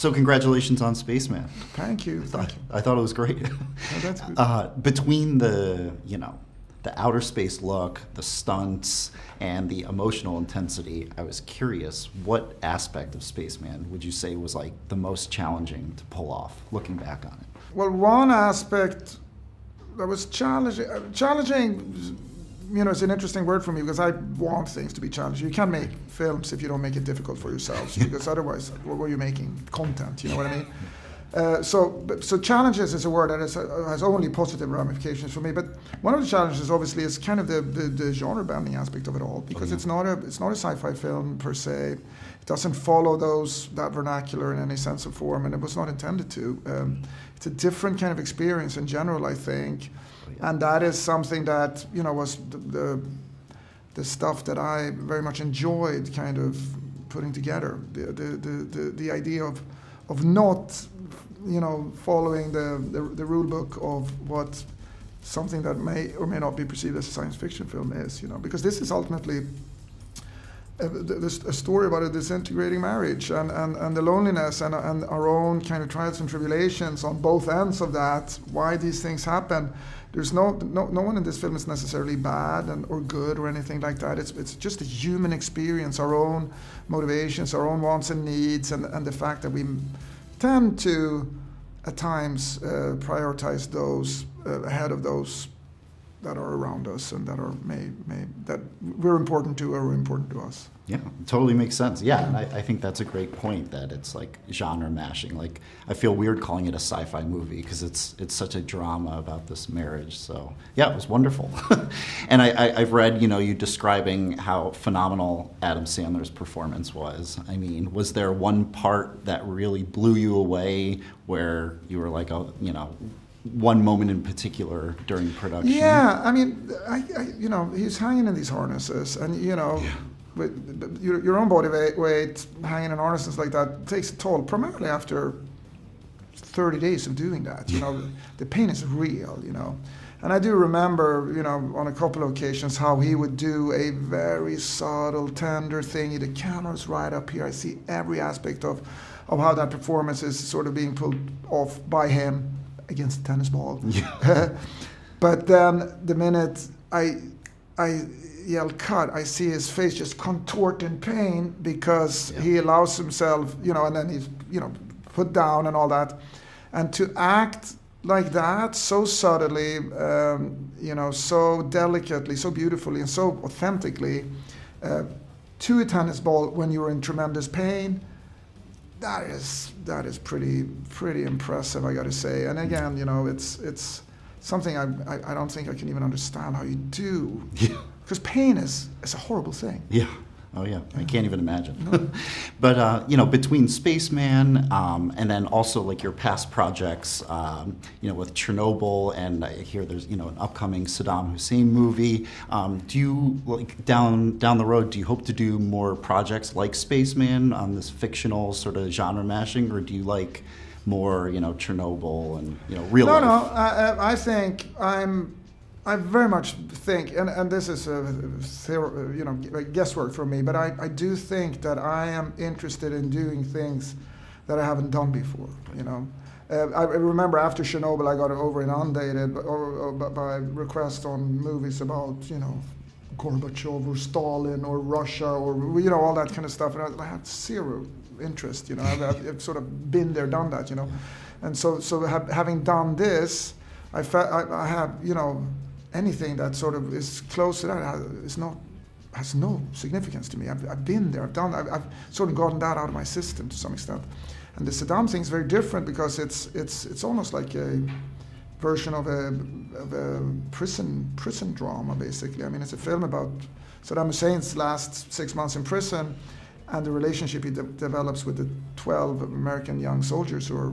So congratulations on Spaceman. Thank you. Thank you. I thought it was great. Oh, that's good. Between the outer space look, the stunts, and the emotional intensity, I was curious, what aspect of Spaceman would you say was like the most challenging to pull off, looking back on it? Well, one aspect that was challenging, it's an interesting word for me because I want things to be challenging. You can't make films if you don't make it difficult for yourselves, because otherwise, what were you making? Content, you know what I mean? So challenges is a word that has only positive ramifications for me. But one of the challenges, obviously, is kind of the genre bending aspect of it all, because it's not a sci-fi film per se. It doesn't follow that vernacular in any sense of form, and it was not intended to. It's a different kind of experience in general, I think, and that is something that was the stuff that I very much enjoyed, kind of putting together. The idea of not following the rule book of what something that may or may not be perceived as a science fiction film is, because this is ultimately a story about a disintegrating marriage and the loneliness and our own kind of trials and tribulations on both ends of that, why these things happen. There's no one in this film is necessarily bad or good or anything like that. It's just a human experience, our own motivations, our own wants and needs, and the fact that we tend to, at times, prioritize those ahead of those that are around us and that are that we're important to or are important to us. Yeah, it totally makes sense. Yeah, and I think that's a great point, that it's like genre mashing. Like, I feel weird calling it a sci-fi movie because it's such a drama about this marriage. So yeah, it was wonderful. And I've read you describing how phenomenal Adam Sandler's performance was. I mean, was there one part that really blew you away where you were like, oh, one moment in particular during production? Yeah, I mean, he's hanging in these harnesses, and with your own body weight hanging in harnesses like that takes a toll, primarily after 30 days of doing that. The pain is real, And I do remember, on a couple of occasions how he would do a very subtle, tender thing. The camera's right up here. I see every aspect of how that performance is sort of being pulled off by him against a tennis ball. Yeah. But then the minute I yell cut, I see his face just contort in pain because he allows himself, and then he's, put down and all that. And to act like that, so subtly, so delicately, so beautifully, and so authentically, to a tennis ball when you're in tremendous pain, that is pretty impressive, I got to say. And again, it's something I don't think I can even understand how you do. Yeah. Because pain is a horrible thing. Yeah. Oh yeah. I can't even imagine. No. But between Spaceman and then also like your past projects, with Chernobyl, and I hear there's an upcoming Saddam Hussein movie. Do you, like, down the road, do you hope to do more projects like Spaceman on this fictional sort of genre mashing, or do you like more Chernobyl and real life? No. I think I very much think, and this is guesswork from me, but I do think that I am interested in doing things that I haven't done before. I remember after Chernobyl, I got inundated by requests on movies about Gorbachev or Stalin or Russia or all that kind of stuff, and I had zero interest. I've sort of been there, done that. And so having done this, I have anything that sort of is close to that has no significance to me. I've been there, I've sort of gotten that out of my system to some extent. And the Saddam thing is very different because it's almost like a version of a prison drama, basically. I mean, it's a film about Saddam Hussein's last 6 months in prison and the relationship he develops with the 12 American young soldiers or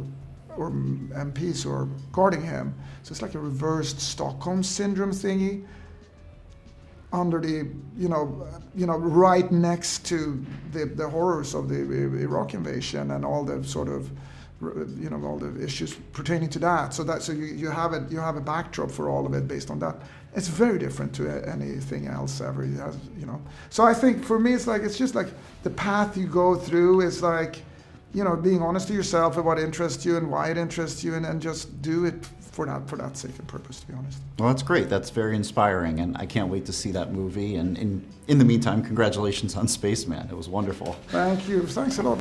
MPs who are guarding him. So it's like a reversed Stockholm syndrome thingy under the, right next to the horrors of the Iraq invasion and all the sort of, all the issues pertaining to that. So you have a backdrop for all of it based on that. It's very different to anything else ever. It has. So I think for me, it's just like the path you go through is like, being honest to yourself and what interests you and why it interests you, and just do it for that sake and purpose, to be honest. Well, that's great. That's very inspiring, and I can't wait to see that movie. And in the meantime, congratulations on Spaceman. It was wonderful. Thank you. Thanks a lot.